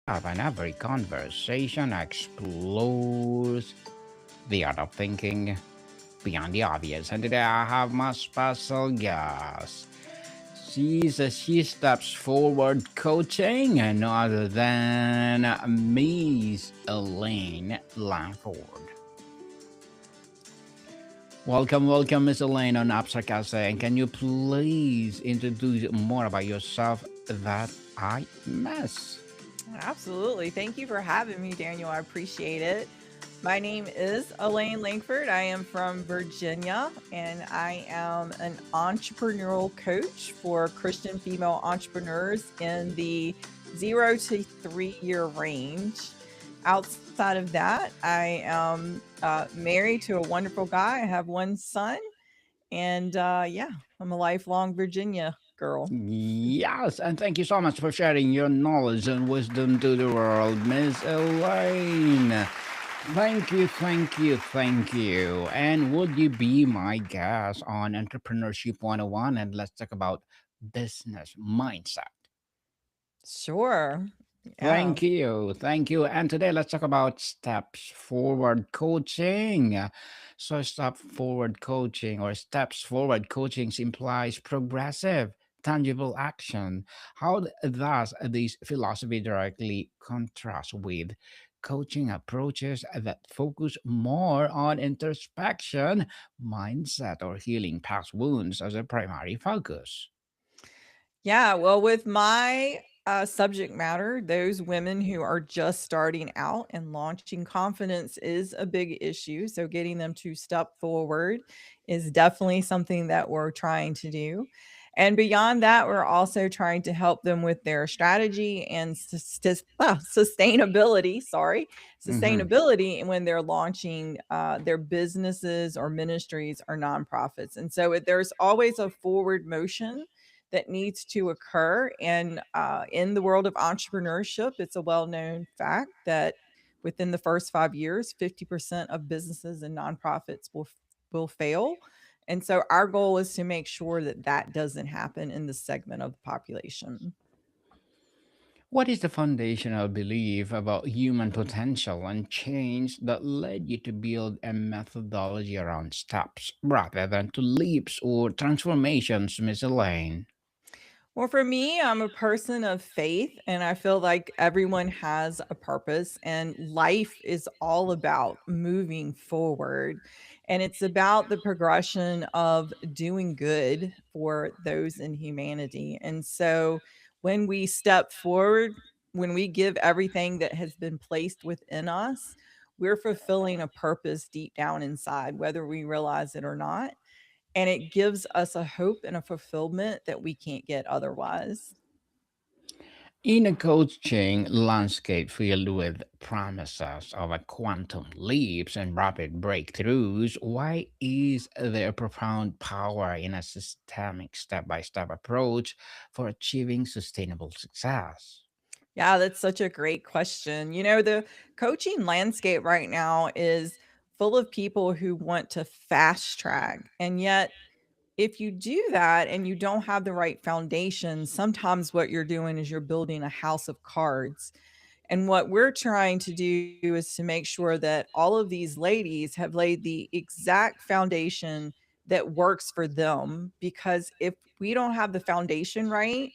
and every conversation explores the art of thinking beyond the obvious. And today I have my special guest. She steps forward coaching and no other than Miss Elaine Lankford. Welcome, Miss Elaine on Absarcase. And can you please introduce more about yourself that I miss? Absolutely. Thank you for having me, Daniel. I appreciate it. My name is Elaine Lankford. I am from Virginia and I am an entrepreneurial coach for Christian female entrepreneurs in the 0 to 3 year range. Outside of that, I am married to a wonderful guy. I have one son, and yeah, I'm a lifelong Virginia girl. Yes, and thank you so much for sharing your knowledge and wisdom to the world, Miss Elaine. Thank you. And would you be my guest on Entrepreneurship 101? And let's talk about business mindset. Sure. Yeah. Thank you. And today let's talk about steps forward coaching. So, steps forward coaching implies progressive, tangible action. How does this philosophy directly contrast with coaching approaches that focus more on introspection, mindset, or healing past wounds as a primary focus? Yeah, well, with my subject matter, those women who are just starting out and launching confidence is a big issue. So, getting them to step forward is definitely something that we're trying to do. And beyond that, we're also trying to help them with their strategy and sustainability. Sorry, Mm-hmm. sustainability when they're launching their businesses or ministries or nonprofits. And so, there's always a forward motion that needs to occur. And in the world of entrepreneurship, it's a well known fact that within the first 5 years, 50% of businesses and nonprofits will fail. And so our goal is to make sure that that doesn't happen in this segment of the population. What is the foundational belief about human potential and change that led you to build a methodology around steps rather than to leaps or transformations, Miss Elaine? Well, for me, I'm a person of faith, and I feel like everyone has a purpose, and life is all about moving forward. And it's about the progression of doing good for those in humanity. And so when we step forward, when we give everything that has been placed within us, we're fulfilling a purpose deep down inside, whether we realize it or not, and it gives us a hope and a fulfillment that we can't get otherwise. In a coaching landscape filled with promises of a quantum leaps and rapid breakthroughs, why is there profound power in a systemic step by step approach for achieving sustainable success? Yeah, that's such a great question. The coaching landscape right now is full of people who want to fast track. And yet, if you do that and you don't have the right foundation, sometimes what you're doing is you're building a house of cards. And what we're trying to do is to make sure that all of these ladies have laid the exact foundation that works for them. Because if we don't have the foundation right,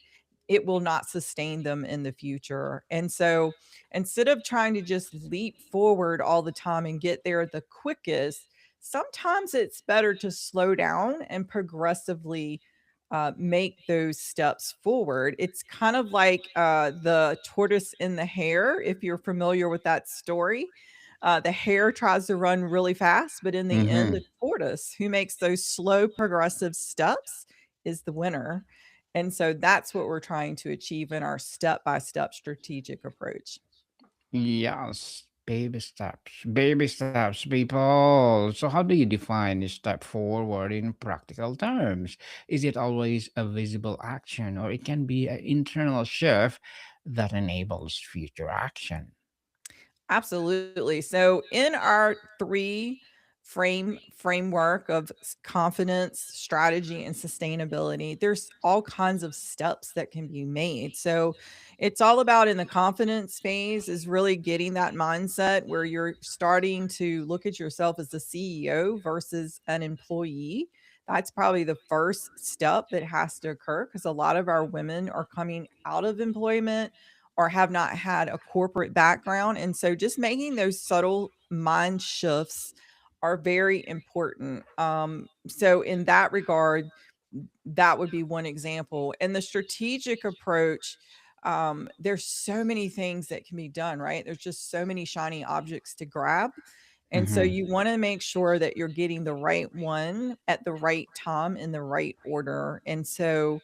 it will not sustain them in the future. And so instead of trying to just leap forward all the time and get there the quickest, sometimes it's better to slow down and progressively make those steps forward. It's kind of like the tortoise and the hare, if you're familiar with that story. The hare tries to run really fast, but in the end, the tortoise, who makes those slow, progressive steps, is the winner. And so that's what we're trying to achieve in our step by step strategic approach. Yes, baby steps, people. So, how do you define a step forward in practical terms? Is it always a visible action, or it can be an internal shift that enables future action? Absolutely. So, in our three framework of confidence, strategy, and sustainability. There's all kinds of steps that can be made. So it's all about in the confidence phase is really getting that mindset where you're starting to look at yourself as a CEO versus an employee. That's probably the first step that has to occur because a lot of our women are coming out of employment or have not had a corporate background. And so just making those subtle mind shifts are very important. So, in that regard, that would be one example. And the strategic approach, there's so many things that can be done, right? There's just so many shiny objects to grab. And so Mhm. you want to make sure that you're getting the right one at the right time in the right order. And so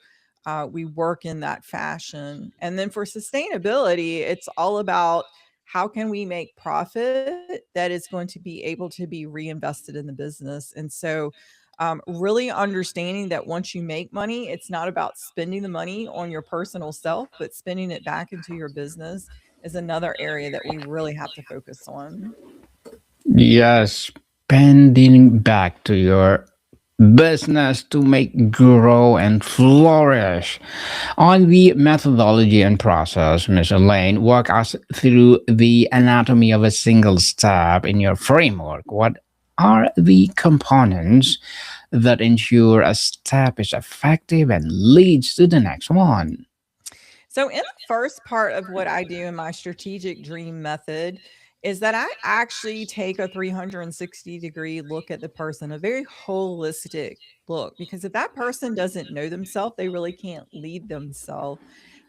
we work in that fashion. And then for sustainability, it's all about how can we make profit that is going to be able to be reinvested in the business. And so really understanding that once you make money, it's not about spending the money on your personal self, but spending it back into your business is another area that we really have to focus on. Yes, pending back to your business to make grow and flourish. On the methodology and process, Ms. Elaine, walk us through the anatomy of a single step in your framework. What are the components that ensure a step is effective and leads to the next one? So, in the first part of what I do in my strategic dream method, is that I actually take a 360-degree look at the person, a very holistic look, because if that person doesn't know themselves, they really can't lead themselves.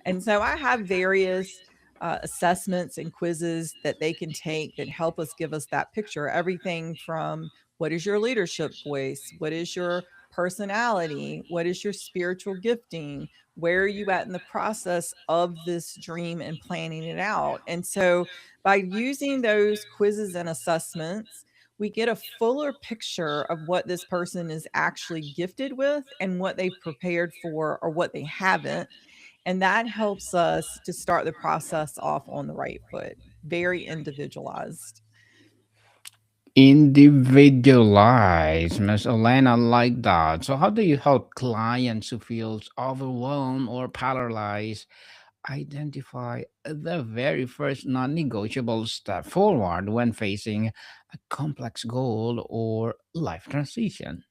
And so I have various assessments and quizzes that they can take that help us give us that picture. Everything from what is your leadership voice? What is your personality? What is your spiritual gifting? Where are you at in the process of this dream and planning it out? And so by using those quizzes and assessments, we get a fuller picture of what this person is actually gifted with and what they've prepared for or what they haven't. And that helps us to start the process off on the right foot. Very individualized. Individualized, Miss Elena, like that. So, how do you help clients who feels overwhelmed or paralyzed identify the very first non-negotiable step forward when facing a complex goal or life transition?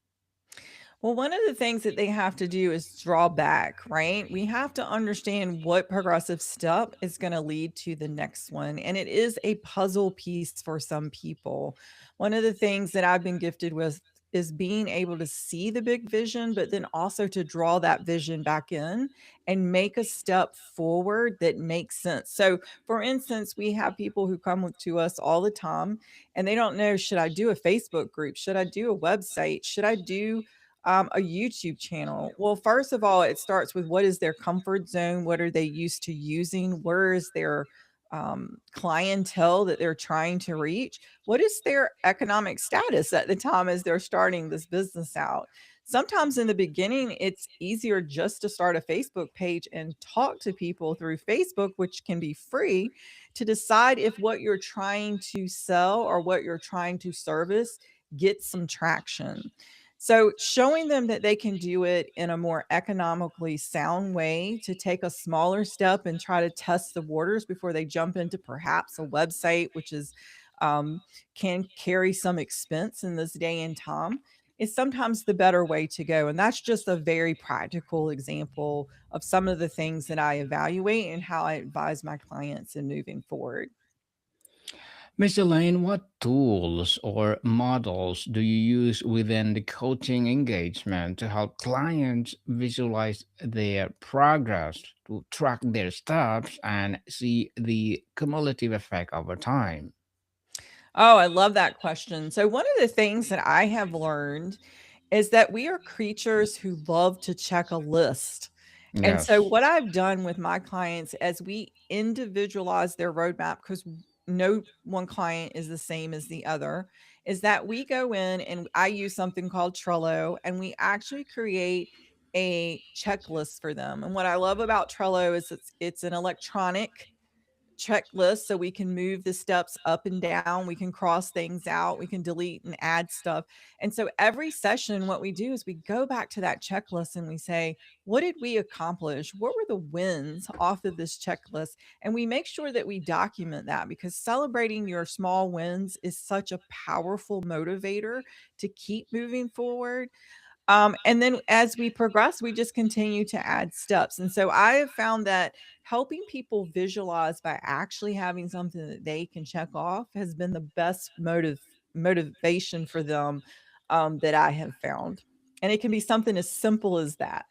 Well, one of the things that they have to do is draw back, right? We have to understand what progressive step is going to lead to the next one. And it is a puzzle piece for some people. One of the things that I've been gifted with is being able to see the big vision, but then also to draw that vision back in and make a step forward that makes sense. So, for instance, we have people who come to us all the time and they don't know, should I do a Facebook group? Should I do a website? Should I do a YouTube channel? Well, first of all, it starts with what is their comfort zone? What are they used to using? Where is their clientele that they're trying to reach? What is their economic status at the time as they're starting this business out? Sometimes in the beginning, it's easier just to start a Facebook page and talk to people through Facebook, which can be free, to decide if what you're trying to sell or what you're trying to service gets some traction. So, showing them that they can do it in a more economically sound way to take a smaller step and try to test the waters before they jump into perhaps a website, which is um, can carry some expense in this day and time, is sometimes the better way to go. And that's just a very practical example of some of the things that I evaluate and how I advise my clients in moving forward. Miss Elaine, what tools or models do you use within the coaching engagement to help clients visualize their progress, to track their steps, and see the cumulative effect over time? Oh, I love that question. So, one of the things that I have learned is that we are creatures who love to check a list. And so, Yes. what I've done with my clients as we individualize their roadmap, because no one client is the same as the other, is that we go in and I use something called Trello and we actually create a checklist for them. And what I love about Trello is it's an electronic checklists so we can move the steps up and down. We can cross things out. We can delete and add stuff. And so every session, what we do is we go back to that checklist and we say, what did we accomplish? What were the wins off of this checklist? And we make sure that we document that, because celebrating your small wins is such a powerful motivator to keep moving forward. And then as we progress, we just continue to add steps. And so I have found that helping people visualize by actually having something that they can check off has been the best motivation for them, that I have found. And it can be something as simple as that.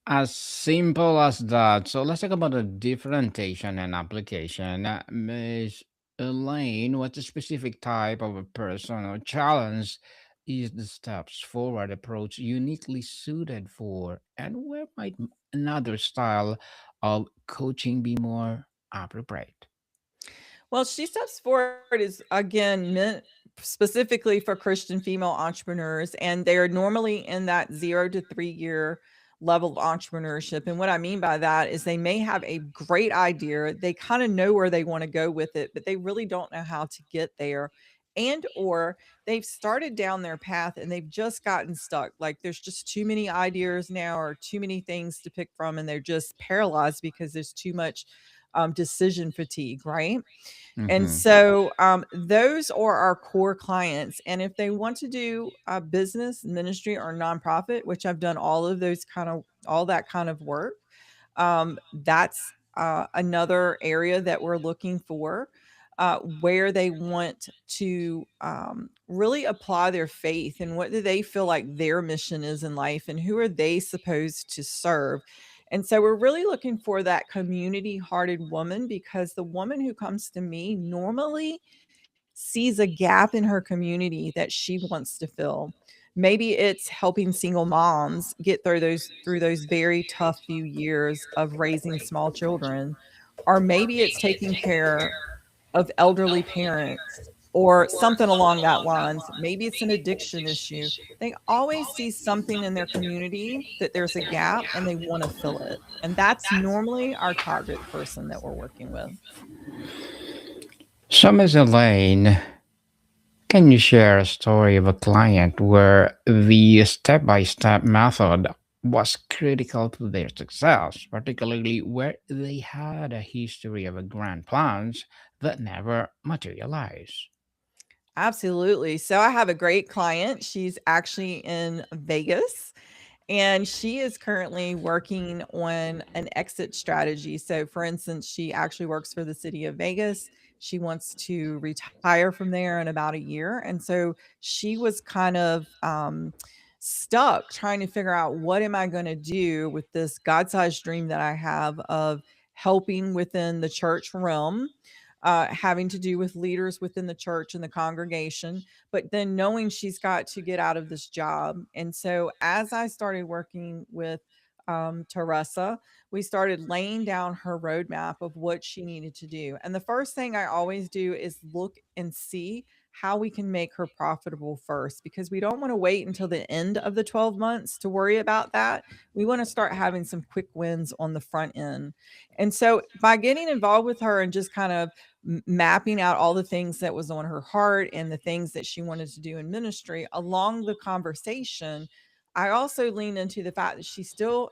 As simple as that. So let's talk about the differentiation and application. Miss Elaine, what a specific type of a person or challenge is the steps forward approach uniquely suited for, and where might another style of coaching be more appropriate? Well, She Steps Forward is again meant specifically for Christian female entrepreneurs, and they're normally in that 0 to 3 year level of entrepreneurship. And what I mean by that is they may have a great idea, they kind of know where they want to go with it, but they really don't know how to get there. And or they've started down their path and they've just gotten stuck. Like there's just too many ideas now or too many things to pick from, and they're just paralyzed because there's too much decision fatigue, right? And Mm-hmm. so those are our core clients. And if they want to do a business, ministry, or nonprofit, which I've done all that kind of work, that's another area that we're looking for, where they want to really apply their faith, and what do they feel like their mission is in life, and who are they supposed to serve. And so we're really looking for that community hearted woman, because the woman who comes to me normally sees a gap in her community that she wants to fill. Maybe it's helping single moms get through those very tough few years of raising small children, or maybe it's taking care of elderly parents or something along that lines. Maybe it's an addiction issue. They always see something in their community that there's a gap and they want to fill it. And that's normally our target person that we're working with. So, Miss Elaine, can you share a story of a client where the step by step method was critical to their success, particularly where they had a history of a grand plans that never materialized? Absolutely. So I have a great client. She's actually in Vegas, and she is currently working on an exit strategy. So, for instance, she actually works for the city of Vegas. She wants to retire from there in about a year. And so she was kind of stuck trying to figure out, what am I going to do with this God sized dream that I have of helping within the church realm, having to do with leaders within the church and the congregation, but then knowing she's got to get out of this job. And so as I started working with Teresa, we started laying down her roadmap of what she needed to do. And the first thing I always do is look and see how we can make her profitable first, because we don't want to wait until the end of the 12 months to worry about that. We want to start having some quick wins on the front end. And so by getting involved with her and just kind of mapping out all the things that was on her heart and the things that she wanted to do in ministry along the conversation, I also lean into the fact that she still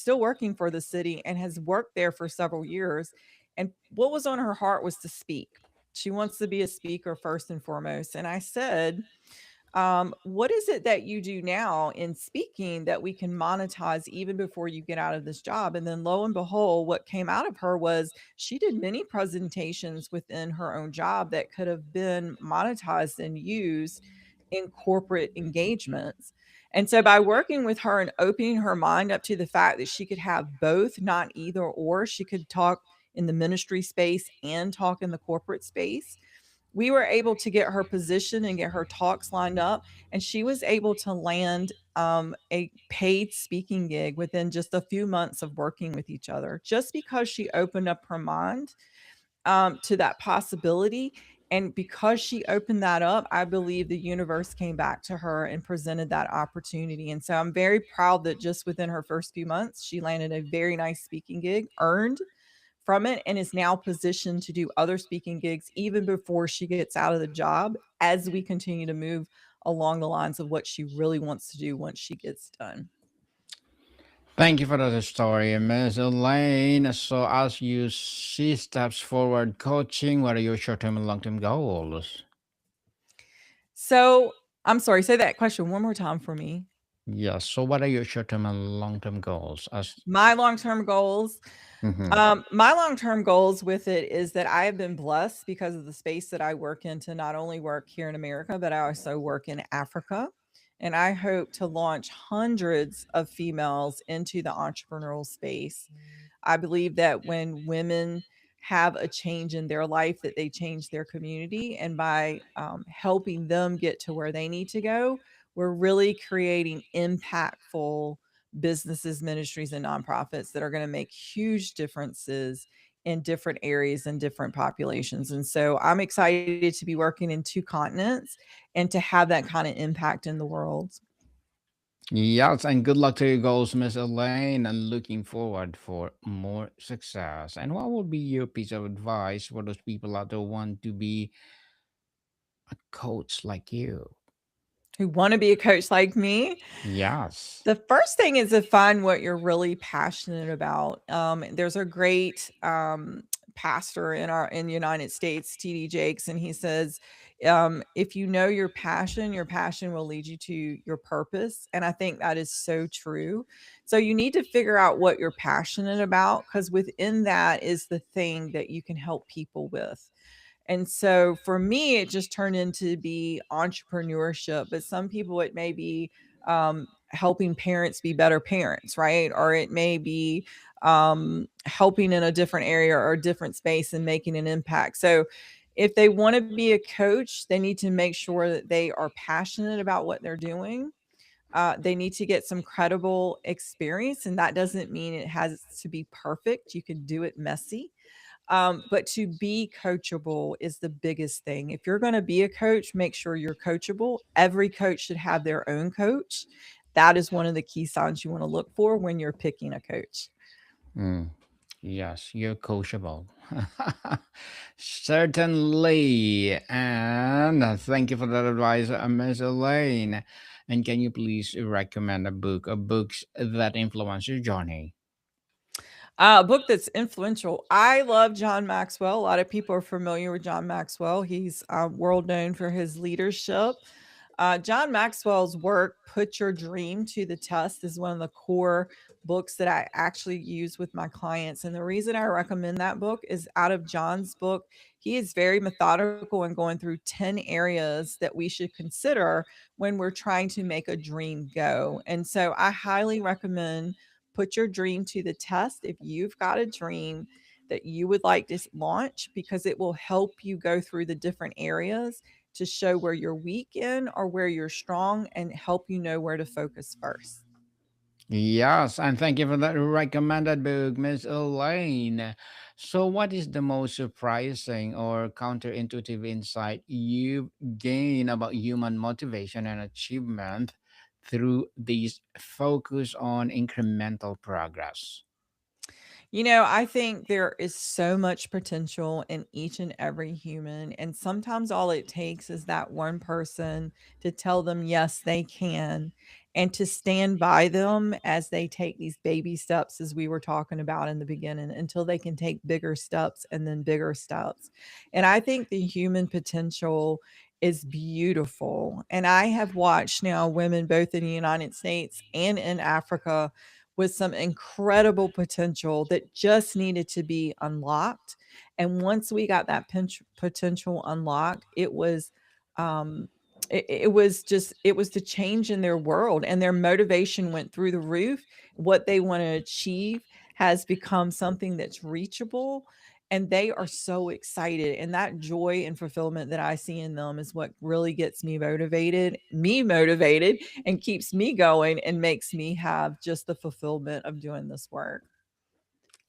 working for the city and has worked there for several years. And what was on her heart was to speak. She wants to be a speaker first and foremost. And I said, what is it that you do now in speaking that we can monetize even before you get out of this job? And then lo and behold, what came out of her was she did many presentations within her own job that could have been monetized and used in corporate engagements. And so by working with her and opening her mind up to the fact that she could have both, not either or, she could talk in the ministry space and talk in the corporate space, we were able to get her position and get her talks lined up. And she was able to land a paid speaking gig within just a few months of working with each other, just because she opened up her mind to that possibility. And because she opened that up, I believe the universe came back to her and presented that opportunity. And so I'm very proud that just within her first few months, she landed a very nice speaking gig, earned from it and is now positioned to do other speaking gigs even before she gets out of the job as we continue to move along the lines of what she really wants to do once she gets done. Thank you for that story, Miss Elaine. So, as you see steps forward coaching, what are your short term and long term goals? So, I'm sorry, say that question one more time for me. Yes. So, what are your short term and long term goals? My long-term goals. Mhm. My long-term goals with it is that I have been blessed because of the space that I work in to not only work here in America, but I also work in Africa. And I hope to launch hundreds of females into the entrepreneurial space. I believe that when women have a change in their life, that they change their community, and by helping them get to where they need to go, we're really creating impactful businesses, ministries, and nonprofits that are going to make huge differences in different areas and different populations. And so I'm excited to be working in two continents and to have that kind of impact in the world. Yes, and good luck to your goals, Miss Elaine, and looking forward for more success. And what would be your piece of advice for those people out there who want to be a coach like you? Who want to be a coach like me? Yes. The first thing is to find what you're really passionate about. There's a great pastor in the United States, TD Jakes, and he says, if you know your passion will lead you to your purpose. And I think that is so true. So you need to figure out what you're passionate about, because within that is the thing that you can help people with. And so for me, it just turned into be entrepreneurship. But some people, it may be helping parents be better parents, right? Or it may be helping in a different area or a different space and making an impact. So if they want to be a coach, they need to make sure that they are passionate about what they're doing. They need to get some credible experience, and that doesn't mean it has to be perfect. You can do it messy, but to be coachable is the biggest thing. If you're going to be a coach, make sure you're coachable. Every coach should have their own coach. That is one of the key signs you want to look for when you're picking a coach. Mm, yes, you're coachable. Certainly. And thank you for that advice, Miss Elaine. And can you please recommend a book or books that influence your journey? A book that's influential. I love John Maxwell. A lot of people are familiar with John Maxwell. He's world known for his leadership. John Maxwell's work, Put Your Dream to the Test, is one of the core books that I actually use with my clients. And the reason I recommend that book is out of John's book, he is very methodical and going through 10 areas that we should consider when we're trying to make a dream go. And so I highly recommend Put Your Dream to the Test if you've got a dream that you would like to launch, because it will help you go through the different areas to show where you're weak in or where you're strong and help you know where to focus first. Yes, and thank you for that recommended book, Miss Elaine. So, what is the most surprising or counterintuitive insight you've gained about human motivation and achievement through this focus on incremental progress? I think there is so much potential in each and every human. And sometimes all it takes is that one person to tell them, yes, they can, and to stand by them as they take these baby steps, as we were talking about in the beginning, until they can take bigger steps and then bigger steps. And I think the human potential is beautiful. And I have watched now women both in the United States and in Africa with some incredible potential that just needed to be unlocked. And once we got that potential unlocked, um, it was the change in their world, and their motivation went through the roof. What they want to achieve has become something that's reachable, and they are so excited. And that joy and fulfillment that I see in them is what really gets me motivated, and keeps me going and makes me have just the fulfillment of doing this work.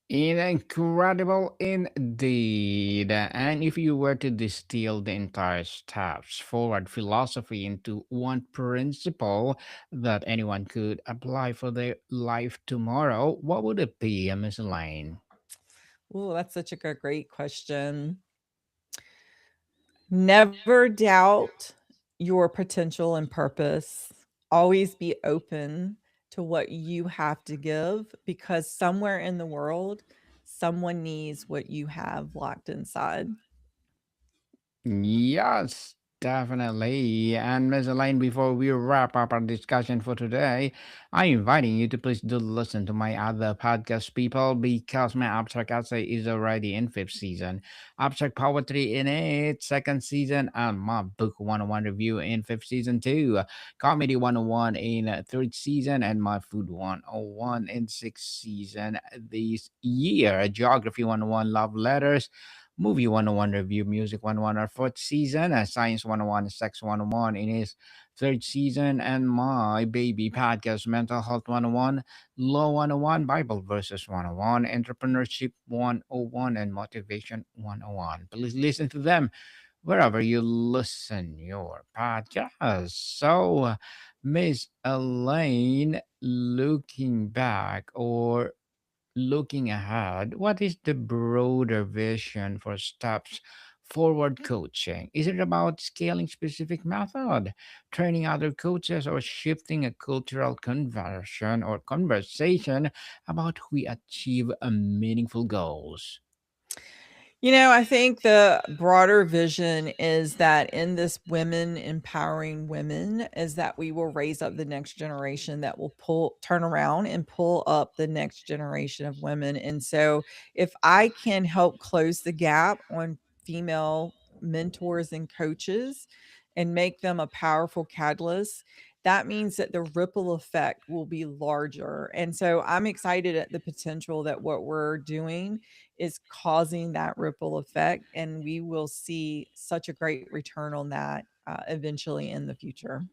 Incredible indeed. And if you were to distill the entire steps forward philosophy into one principle that anyone could apply for their life tomorrow, what would it be, Miss Elaine? Oh, that's such a great question. Never doubt your potential and purpose. Always be open to what you have to give because somewhere in the world, someone needs what you have locked inside. Yes, definitely. And Ms. Elaine, before we wrap up our discussion for today, I'm inviting you to please do listen to my other podcast, people, because my abstract essay is already in fifth season. Abstract poetry in its second season, and my book 101 review in fifth season too. Comedy 101 in third season, and my food 101 in sixth season this year. Geography 101 love letters. Movie 101 review, Music 101 our fourth season, Science 101, Sex 101 in his third season, and my baby podcast, Mental Health 101, Law 101, Bible Verses 101, Entrepreneurship 101, and Motivation 101. Please listen to them wherever you listen your podcast. So, Miss Elaine, looking back or looking ahead, what is the broader vision for steps forward coaching? Is it about scaling specific method, training other coaches, or shifting a cultural conversion or conversation about how we achieve a meaningful goals? I think the broader vision is that in this women empowering women is that we will raise up the next generation that will turn around and pull up the next generation of women. And so if I can help close the gap on female mentors and coaches and make them a powerful catalyst, that means that the ripple effect will be larger. And so I'm excited at the potential that what we're doing is causing that ripple effect, and we will see such a great return on that eventually in the future.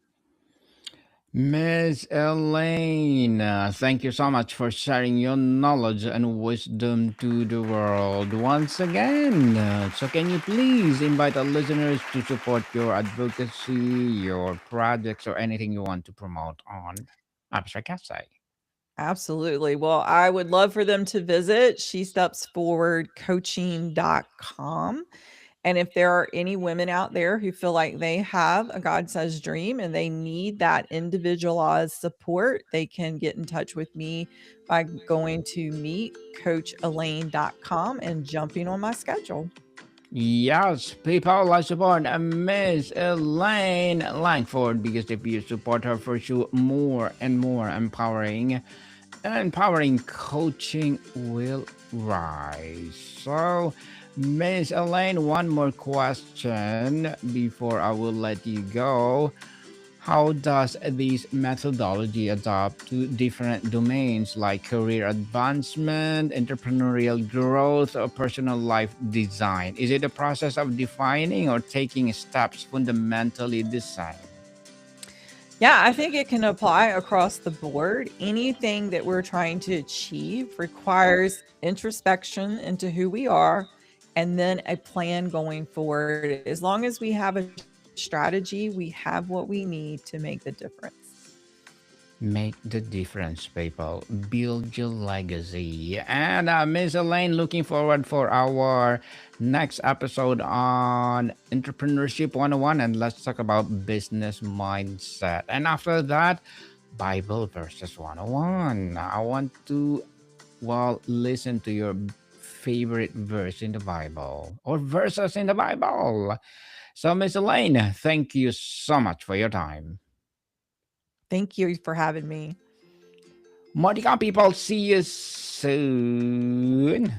Miss Elaine, thank you so much for sharing your knowledge and wisdom to the world once again. So, can you please invite our listeners to support your advocacy, your projects, or anything you want to promote on Abstract Essay? Absolutely. Well, I would love for them to visit shestepsforwardcoaching.com. And if there are any women out there who feel like they have a God sized dream and they need that individualized support, they can get in touch with me by going to meetcoachelaine.com and jumping on my schedule. Yes, people, I support Miss Elaine Lankford because if you support her for sure, more and more empowering coaching will rise. So, Miss Elaine, one more question before I will let you go. How does this methodology adapt to different domains like career advancement, entrepreneurial growth, or personal life design? Is it a process of defining or taking steps fundamentally the same? Yeah, I think it can apply across the board. Anything that we're trying to achieve requires introspection into who we are and then a plan going forward. As long as we have a strategy, we have what we need to make the difference. Make the difference, people. Build your legacy. And Miss Elaine, looking forward for our next episode on Entrepreneurship 101. And let's talk about business mindset. And after that, Bible verses 101. I want to, well, listen to your favorite verse in the Bible or verses in the Bible. So, Miss Elaine, thank you so much for your time. Thank you for having me. Monica people, see you soon.